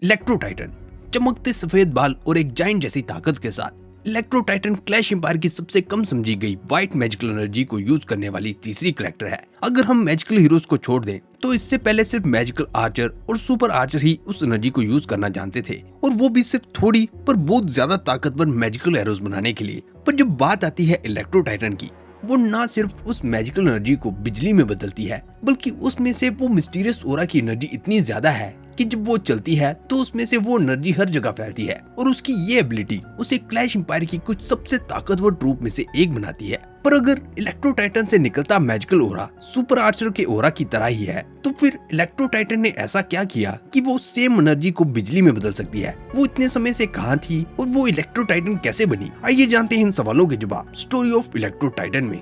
Electro Titan चमकते सफेद बाल और एक जाइंट जैसी ताकत के साथ इलेक्ट्रो टाइटन क्लैश एम्पायर की सबसे कम समझी गई व्हाइट मैजिकल एनर्जी को यूज करने वाली तीसरी कैरेक्टर है। अगर हम मैजिकल हीरोज को छोड़ दें तो इससे पहले सिर्फ मैजिकल आर्चर और सुपर आर्चर ही उस एनर्जी को यूज करना जानते थे, और वो भी सिर्फ थोड़ी पर बहुत ज्यादा ताकतवर मैजिकल एरोज बनाने के लिए। पर जब बात आती है इलेक्ट्रो टाइटन की, वो ना सिर्फ उस मैजिकल एनर्जी को बिजली में बदलती है, बल्कि उसमें से वो मिस्टीरियस ऑरा की एनर्जी इतनी ज्यादा है कि जब वो चलती है तो उसमें से वो एनर्जी हर जगह फैलती है, और उसकी ये एबिलिटी उसे क्लैश एम्पायर की कुछ सबसे ताकतवर ट्रूप में से एक बनाती है। पर अगर इलेक्ट्रो टाइटन से निकलता मैजिकल ऑरा सुपर आर्चर के ऑरा की तरह ही है, तो फिर इलेक्ट्रो टाइटन ने ऐसा क्या किया कि वो सेम एनर्जी को बिजली में बदल सकती है? वो इतने समय से कहाँ थी और वो इलेक्ट्रो टाइटन कैसे बनी? आइए जानते हैं इन सवालों के जवाब स्टोरी ऑफ इलेक्ट्रो टाइटन में।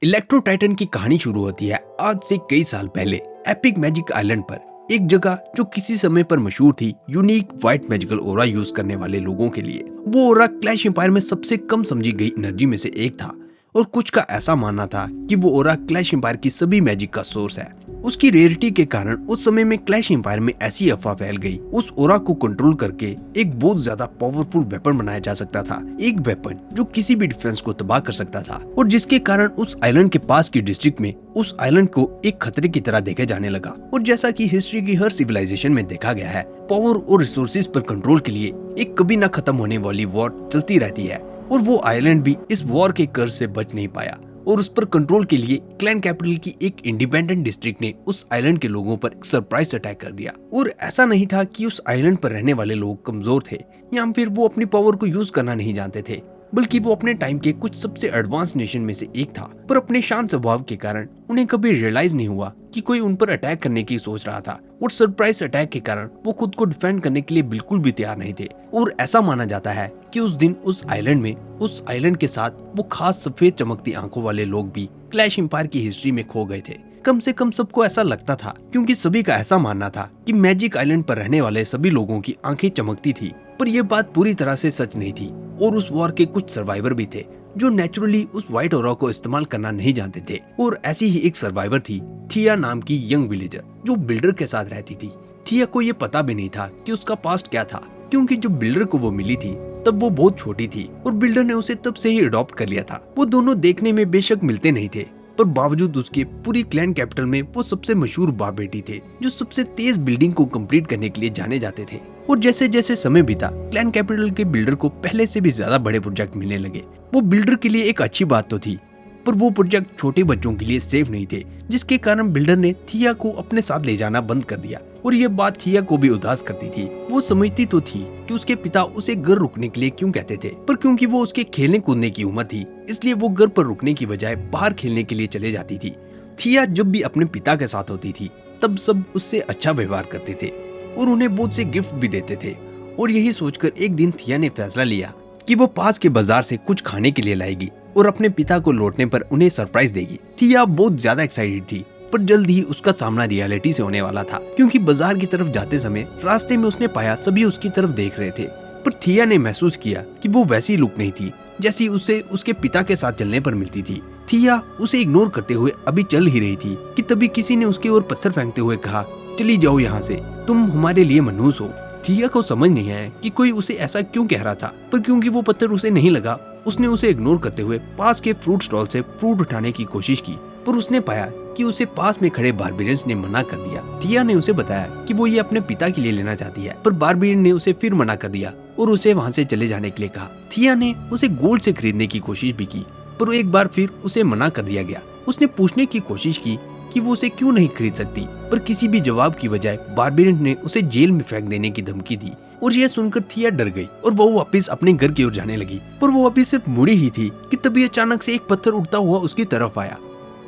इलेक्ट्रो टाइटन की कहानी शुरू होती है आज से कई साल पहले एपिक मैजिक आइलैंड पर, एक जगह जो किसी समय पर मशहूर थी unique white magical aura use करने वाले लोगों के लिए। वो ऑरा क्लैश एम्पायर में सबसे कम समझी गई एनर्जी में से एक था, और कुछ का ऐसा मानना था कि वो ऑरा क्लैश एम्पायर की सभी मैजिक का सोर्स है। उसकी रेयरिटी के कारण उस समय में क्लैश एम्पायर में ऐसी अफवाह फैल गई, उस ऑरा को कंट्रोल करके एक बहुत ज्यादा पावरफुल वेपन बनाया जा सकता था, एक वेपन जो किसी भी डिफेंस को तबाह कर सकता था, और जिसके कारण उस आइलैंड के पास की डिस्ट्रिक्ट में उस आइलैंड को एक खतरे की तरह देखा जाने लगा। और जैसा कि हिस्ट्री की हर सिविलाइजेशन में देखा गया है, पावर और रिसोर्सेज पर कंट्रोल के लिए एक कभी न खत्म होने वाली वॉर चलती रहती है, और वो आइलैंड भी इस वॉर के कर्ज से बच नहीं पाया, और उस पर कंट्रोल के लिए क्लैन कैपिटल की एक इंडिपेंडेंट डिस्ट्रिक्ट ने उस आइलैंड के लोगों पर एक सरप्राइज अटैक कर दिया। और ऐसा नहीं था कि उस आइलैंड पर रहने वाले लोग कमजोर थे या फिर वो अपनी पावर को यूज करना नहीं जानते थे, बल्कि वो अपने टाइम के कुछ सबसे एडवांस नेशन में से एक था। पर अपने शांत स्वभाव के कारण उन्हें कभी रियलाइज नहीं हुआ कि कोई उन पर अटैक करने की सोच रहा था, और सरप्राइज अटैक के कारण वो खुद को डिफेंड करने के लिए बिल्कुल भी तैयार नहीं थे। और ऐसा माना जाता है कि उस दिन उस आइलैंड के साथ वो खास सफेद चमकती आंखों वाले लोग भी क्लैश एम्पायर की हिस्ट्री में खो गए थे। कम से कम सबको ऐसा लगता था, क्योंकि सभी का ऐसा मानना था कि मैजिक आइलैंड पर रहने वाले सभी लोगों की आंखें चमकती थी। पर यह बात पूरी तरह से सच नहीं थी, और उस वॉर के कुछ सर्वाइवर भी थे जो नेचुरली उस व्हाइट ऑरा को इस्तेमाल करना नहीं जानते थे। और ऐसी ही एक सर्वाइवर थी थिया नाम की यंग विलेजर, जो बिल्डर के साथ रहती थी। थिया को ये पता भी नहीं था कि उसका पास्ट क्या था, क्योंकि जब बिल्डर को वो मिली थी तब वो बहुत छोटी थी, और बिल्डर ने उसे तब से ही अडॉप्ट कर लिया था। वो दोनों देखने में बेशक मिलते नहीं थे, पर बावजूद उसके पूरी क्लैन कैपिटल में वो सबसे मशहूर बाप बेटी थे, जो सबसे तेज बिल्डिंग को कंप्लीट करने के लिए जाने जाते थे। और जैसे जैसे समय बीता, क्लैन कैपिटल के बिल्डर को पहले से भी ज्यादा बड़े प्रोजेक्ट मिलने लगे। वो बिल्डर के लिए एक अच्छी बात तो थी, पर वो प्रोजेक्ट छोटे बच्चों के लिए सेफ नहीं थे, जिसके कारण बिल्डर ने थिया को अपने साथ ले जाना बंद कर दिया। और ये बात थिया को भी उदास करती थी। वो समझती तो थी कि उसके पिता उसे घर रुकने के लिए क्यों कहते थे, पर क्योंकि वो उसके खेलने कूदने की उम्र थी, इसलिए वो घर पर रुकने की बजाय बाहर खेलने के लिए चले जाती थी। थिया जब भी अपने पिता के साथ होती थी तब सब उससे अच्छा व्यवहार करते थे और उन्हें बहुत से गिफ्ट भी देते थे। और यही सोचकर एक दिन थिया ने फैसला लिया कि वो पास के बाजार से कुछ खाने के लिए लाएगी और अपने पिता को लौटने पर उन्हें सरप्राइज देगी। थिया बहुत ज्यादा एक्साइटेड थी, पर जल्द ही उसका सामना रियलिटी से होने वाला था, क्योंकि बाजार की तरफ जाते समय रास्ते में उसने पाया सभी उसकी तरफ देख रहे थे। पर थिया ने महसूस किया कि वो वैसी लुक नहीं थी जैसी उसे उसके पिता के साथ चलने पर मिलती थी। थिया उसे इग्नोर करते हुए अभी चल ही रही थी कि तभी किसी ने उसकी ओर पत्थर फेंकते हुए कहा, चली जाओ यहाँ से, तुम हमारे लिए मनहूस हो। थिया को समझ नहीं आया कि कोई उसे ऐसा क्यों कह रहा था, पर क्योंकि वो पत्थर उसे नहीं लगा, उसने उसे इग्नोर करते हुए पास के फ्रूट स्टॉल से फ्रूट उठाने की कोशिश की। पर उसने पाया कि उसे पास में खड़े बारबेरियंस ने मना कर दिया। थिया ने उसे बताया कि वो ये अपने पिता के लिए लेना चाहती है, पर बारबेरियन ने उसे फिर मना कर दिया और उसे वहाँ से चले जाने के लिए कहा। थिया ने उसे गोल्ड से खरीदने की कोशिश भी की, पर एक बार फिर उसे मना कर दिया गया। उसने पूछने की कोशिश की कि वो उसे क्यों नहीं खरीद सकती, पर किसी भी जवाब की बजाय बारबेरियन ने उसे जेल में फेंक देने की धमकी दी। और यह सुनकर थिया डर गई और वो वापस अपने घर की ओर जाने लगी। पर वो अभी सिर्फ मुड़ी ही थी कि तभी अचानक से एक पत्थर उड़ता हुआ उसकी तरफ आया,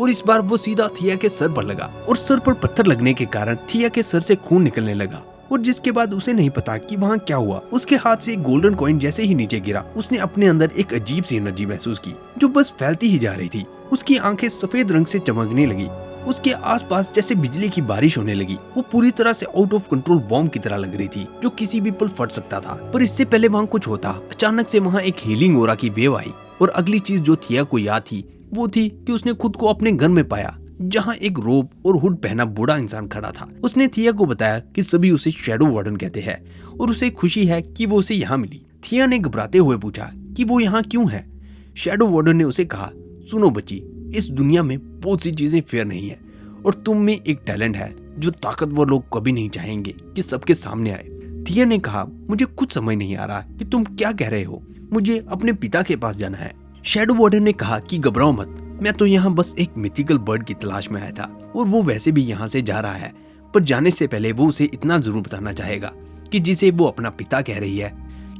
और इस बार वो सीधा थिया के सर पर लगा, और सर पर पत्थर लगने के कारण थिया के सर से खून निकलने लगा। और जिसके बाद उसे नहीं पता कि वहाँ क्या हुआ। उसके हाथ से एक गोल्डन कॉइन जैसे ही नीचे गिरा, उसने अपने अंदर एक अजीब सी एनर्जी महसूस की जो बस फैलती ही जा रही थी। उसकी आंखें सफेद रंग से चमकने लगी, उसके आसपास जैसे बिजली की बारिश होने लगी। वो पूरी तरह से आउट ऑफ कंट्रोल बॉम्ब की तरह लग रही थी जो किसी भी पल फट सकता था। पर इससे पहले वहाँ कुछ होता, अचानक से वहाँ एक हीलिंग ऑरा की वेव आई, और अगली चीज जो थिया को याद थी वो थी कि उसने खुद को अपने घर में पाया, जहाँ एक रोब और हुड पहना बूढ़ा इंसान खड़ा था। उसने थिया को बताया कि सभी उसे शैडो वार्डन कहते हैं और उसे खुशी है कि वो उसे यहाँ मिली। थिया ने घबराते हुए पूछा कि वो यहाँ क्यों है। शैडो वार्डन ने उसे कहा, सुनो बच्ची, इस दुनिया में बहुत सी चीजें फेयर नहीं है और तुम में एक टैलेंट है जो ताकतवर लोग कभी नहीं चाहेंगे कि सबके सामने आए। थिया ने कहा, मुझे कुछ समझ नहीं आ रहा कि तुम क्या कह रहे हो, मुझे अपने पिता के पास जाना है। शैडो वार्डन ने कहा कि घबराओ मत, मैं तो यहाँ बस एक मिथिकल बर्ड की तलाश में आया था और वो वैसे भी यहाँ से जा रहा है, पर जाने से पहले वो उसे इतना जरूर बताना चाहेगा कि जिसे वो अपना पिता कह रही है,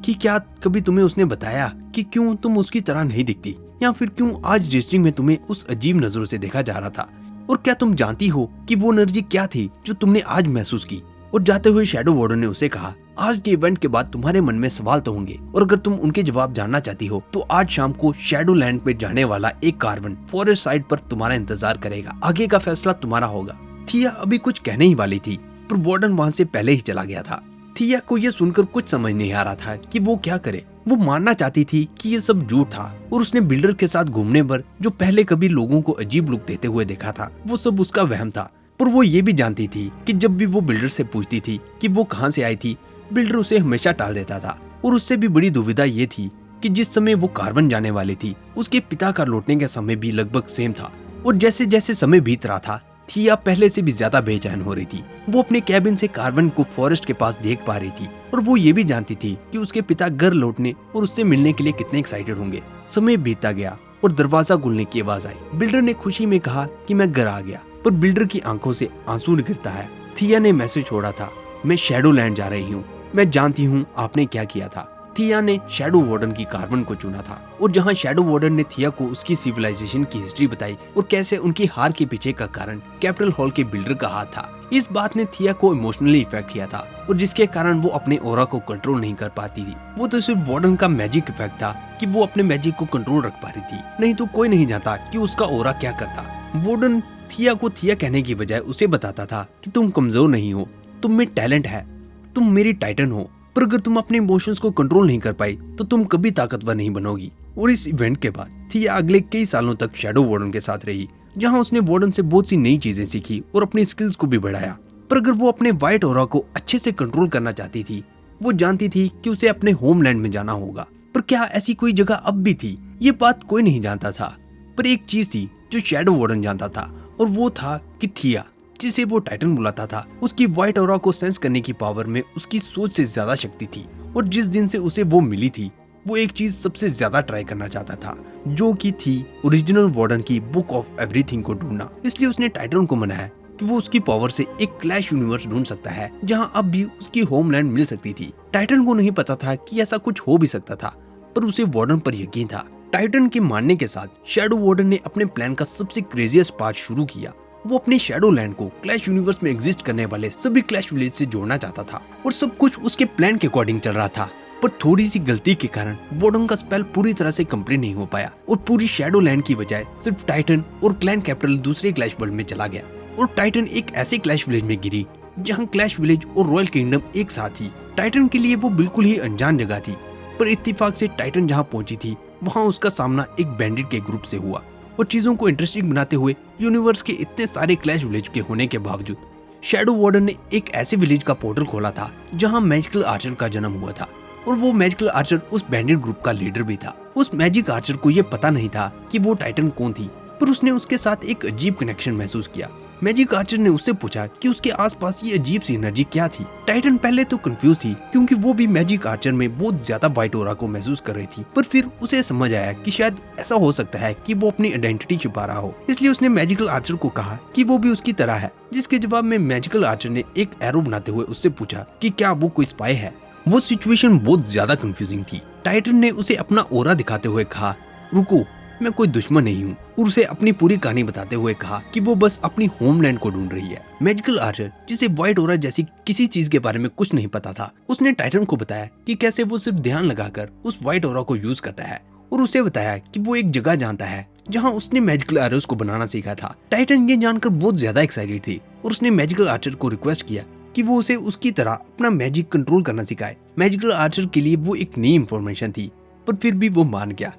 कि क्या कभी तुम्हें उसने बताया कि क्यों तुम उसकी तरह नहीं दिखती, या फिर क्यों आज डिस्ट्रिक्ट में तुम्हें उस अजीब नजरों से देखा जा रहा था, और क्या तुम जानती हो कि वो एनर्जी क्या थी जो तुमने आज महसूस की। और जाते हुए शैडो वार्डन ने उसे कहा, आज के इवेंट के बाद तुम्हारे मन में सवाल तो होंगे और अगर तुम उनके जवाब जानना चाहती हो तो आज शाम को शैडो लैंड में जाने वाला एक कारवन फॉरेस्ट साइड पर तुम्हारा इंतजार करेगा, आगे का फैसला तुम्हारा होगा। थिया अभी कुछ कहने ही वाली थी पर वार्डन वहाँ से पहले ही चला गया था। थिया को यह सुनकर कुछ समझ नहीं आ रहा था कि वो क्या करे। वो मानना चाहती थी कि ये सब झूठ था और उसने बिल्डर के साथ घूमने पर जो पहले कभी लोगों को अजीब लुक देते हुए देखा था वो सब उसका वहम था। पर वो ये भी जानती थी कि जब भी वो बिल्डर से पूछती थी कि वो कहाँ से आई थी, बिल्डर उसे हमेशा टाल देता था। और उससे भी बड़ी दुविधा ये थी कि जिस समय वो कार्बन जाने वाली थी उसके पिता का लौटने का समय भी लगभग सेम था। और जैसे जैसे समय बीत रहा था थिया पहले से भी ज्यादा बेचैन हो रही थी। वो अपने कैबिन से कार्बन को फॉरेस्ट के पास देख पा रही थी और वो ये भी जानती थी कि उसके पिता घर लौटने और उससे मिलने के लिए कितने एक्साइटेड होंगे। समय बीतता गया और दरवाजा खुलने की आवाज आई। बिल्डर ने खुशी में कहा कि मैं घर आ गया, पर बिल्डर की आंखों से आंसू गिरता है। थिया ने मैसेज छोड़ा था, मैं शैडो लैंड जा रही हूँ, मैं जानती हूँ आपने क्या किया था। थिया ने शैडो वार्डन की कार्बन को चुना था और जहाँ शैडो वार्डन ने थिया को उसकी सिविलाइजेशन की हिस्ट्री बताई और कैसे उनकी हार के पीछे का कारण कैपिटल हॉल के बिल्डर का हाथ था। इस बात ने थिया को इमोशनली इफेक्ट किया था और जिसके कारण वो अपने ऑरा को कंट्रोल नहीं कर पाती थी। वो तो सिर्फ वार्डन का मैजिक इफेक्ट था कि वो अपने मैजिक को कंट्रोल रख पा रही थी, नहीं तो कोई नहीं जानता कि उसका ऑरा क्या करता। वार्डन थिया को थिया कहने की बजाय उसे बताता था कि तुम कमजोर नहीं हो, तुम में टैलेंट है, तुम मेरी टाइटन हो, पर अगर तुम अपने इमोशंस को कंट्रोल नहीं कर पाई तो तुम कभी ताकतवर नहीं बनोगी। और इस इवेंट के बाद थिया अगले कई सालों तक शैडो वार्डन के साथ रही, जहां उसने वार्डन से बहुत सी नई चीजें सीखी और अपनी स्किल्स को भी बढ़ाया। पर अगर वो अपने व्हाइट ऑरा को अच्छे से कंट्रोल करना चाहती थी, वो जानती थी कि उसे अपने होमलैंड में जाना होगा। पर क्या ऐसी कोई जगह अब भी थी, ये बात कोई नहीं जानता था। पर एक चीज थी जो शैडो वार्डन जानता था और वो था कि थिया, जिसे वो टाइटन बुलाता था, उसकी व्हाइट ऑरा को सेंस करने की पावर में उसकी सोच से ज्यादा शक्ति थी। और जिस दिन से उसे वो मिली थी वो एक चीज सबसे ज्यादा ट्राई करना चाहता था, जो कि थी ओरिजिनल वार्डन की बुक ऑफ एवरीथिंग को ढूंढना। इसलिए उसने टाइटन को मनाया कि वो उसकी पावर से एक क्लैश यूनिवर्स ढूंढ सकता है जहां अब भी उसकी होमलैंड मिल सकती थी। टाइटन को नहीं पता था कि ऐसा कुछ हो भी सकता था, पर उसे वार्डन पर यकीन था। टाइटन के मानने के साथ शैडो वार्डन ने अपने प्लान का सबसे क्रेजियस्ट पार्ट शुरू किया। वो अपने शैडो लैंड को क्लैश यूनिवर्स में एग्जिस्ट करने वाले सभी क्लैश विलेज से जोड़ना चाहता था और सब कुछ उसके प्लान के अकॉर्डिंग चल रहा था। पर थोड़ी सी गलती के कारण वार्डन का स्पेल पूरी तरह से कंप्लीट नहीं हो पाया और पूरी शैडो लैंड की बजाय सिर्फ टाइटन और क्लैन कैपिटल दूसरे क्लैश वर्ल्ड में चला गया। और टाइटन एक ऐसे क्लैश विलेज में गिरी जहाँ क्लैश विलेज और रॉयल किंगडम एक साथ थी। टाइटन के लिए वो बिल्कुल ही अनजान जगह थी, पर इत्तेफाक से टाइटन जहाँ पहुंची थी वहाँ उसका सामना एक बैंडिट के ग्रुप से हुआ। और चीजों को इंटरेस्टिंग बनाते हुए यूनिवर्स के इतने सारे क्लैश विलेज के होने के बावजूद शैडो वार्डन ने एक ऐसे विलेज का पोर्टल खोला था जहां मैजिकल आर्चर का जन्म हुआ था। और वो मैजिकल आर्चर उस बैंडिट ग्रुप का लीडर भी था। उस मैजिक आर्चर को ये पता नहीं था कि वो टाइटन कौन थी, पर उसने उसके साथ एक अजीब कनेक्शन महसूस किया। मैजिक आर्चर ने उससे पूछा कि उसके आसपास ये अजीब सी एनर्जी क्या थी। टाइटन पहले तो कंफ्यूज थी क्योंकि वो भी मैजिक आर्चर में बहुत ज्यादा वाइट ऑरा को महसूस कर रही थी, पर फिर उसे समझ आया कि शायद ऐसा हो सकता है कि वो अपनी आइडेंटिटी छिपा रहा हो। इसलिए उसने मैजिकल आर्चर को कहा कि वो भी उसकी तरह है, जिसके जवाब में मैजिकल आर्चर ने एक एरो बनाते हुए उससे पूछा कि क्या वो कोई स्पाई है। वो सिचुएशन बहुत ज्यादा कंफ्यूजिंग थी। टाइटन ने उसे अपना ऑरा दिखाते हुए कहा, रुको, मैं कोई दुश्मन नहीं हूँ, और उसे अपनी पूरी कहानी बताते हुए कहा कि वो बस अपनी होमलैंड को ढूंढ रही है। मैजिकल आर्चर, जिसे व्हाइट ऑरा जैसी किसी चीज के बारे में कुछ नहीं पता था, उसने टाइटन को बताया कि कैसे वो सिर्फ ध्यान लगाकर उस व्हाइट ऑरा को यूज करता है और उसे बताया कि वो एक जगह जानता है जहाँ उसने मैजिकल एरोस को बनाना सीखा था। टाइटन ये जानकर बहुत ज्यादा एक्साइटेड थी और उसने मैजिकल आर्चर को रिक्वेस्ट किया कि वो उसे उसकी तरह अपना मैजिक कंट्रोल करना सिखाए। मैजिकल आर्चर के लिए वो एक नई इंफॉर्मेशन थी, पर फिर भी वो मान गया।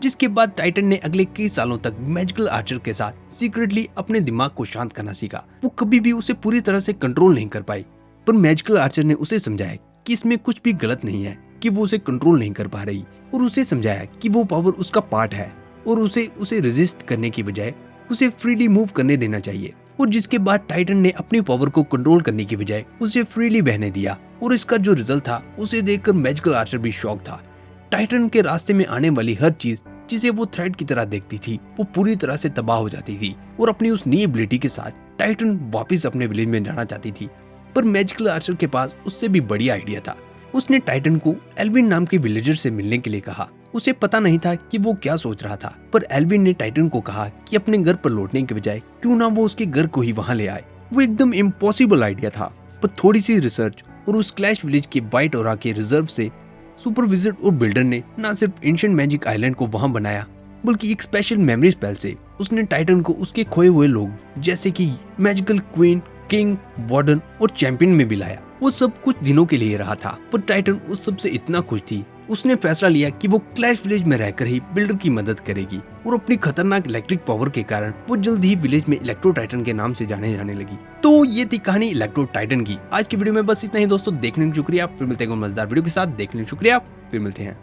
जिसके बाद टाइटन ने अगले कई सालों तक मैजिकल आर्चर के साथ सीक्रेटली अपने दिमाग को शांत करना सीखा। वो कभी भी उसे पूरी तरह से कंट्रोल नहीं कर पाई, पर मैजिकल आर्चर ने उसे समझाया कि इसमें कुछ भी गलत नहीं है कि वो उसे कंट्रोल नहीं कर पा रही, और उसे समझाया कि वो पावर उसका पार्ट है और उसे रेजिस्ट करने की बजाय उसे फ्रीली मूव करने देना चाहिए। और जिसके बाद टाइटन ने अपनी पावर को कंट्रोल करने की बजाय उसे फ्रीली बहने दिया, और इसका जो रिजल्ट था उसे देखकर मैजिकल आर्चर भी शॉक था। टाइटन के रास्ते में आने वाली हर चीज जिसे वो थ्रेट की तरह देखती थी वो पूरी तरह से तबाह हो जाती थी, और अपनी उस नई एबिलिटी के साथ टाइटन वापस अपने विलेज में जाना चाहती थी। पर मैजिकल आर्चर के पास उससे भी बढ़िया आइडिया था। उसने टाइटन को एल्विन नाम के विलेजर से मिलने के लिए कहा। उसे पता नहीं था कि वो क्या सोच रहा था, पर एल्विन ने टाइटन को कहा कि अपने घर पर लौटने के बजाय क्यों ना वो उसके घर को ही वहां ले आए। वो एकदम इम्पॉसिबल आइडिया था, पर थोड़ी सी रिसर्च और उस क्लैश विलेज के वाइट ओरा के रिजर्व से सुपर विजिट और बिल्डर ने न सिर्फ एंशिएंट मैजिक आइलैंड को वहां बनाया, बल्कि एक स्पेशल मेमोरी स्पेल से उसने टाइटन को उसके खोए हुए लोग जैसे कि मैजिकल क्वीन, किंग, वार्डन और चैंपियन में भी लाया। वो सब कुछ दिनों के लिए रहा था, पर टाइटन उस सब से इतना खुश थी, उसने फैसला लिया कि वो क्लैश विलेज में रहकर ही बिल्डर की मदद करेगी, और अपनी खतरनाक इलेक्ट्रिक पावर के कारण वो जल्द ही विलेज में इलेक्ट्रो टाइटन के नाम से जाने लगी। तो ये थी कहानी इलेक्ट्रो टाइटन की। आज की वीडियो में बस इतना ही दोस्तों, देखने के शुक्रिया। फिर मिलते हैं मजेदार वीडियो के साथ, देखने के शुक्रिया। फिर मिलते हैं।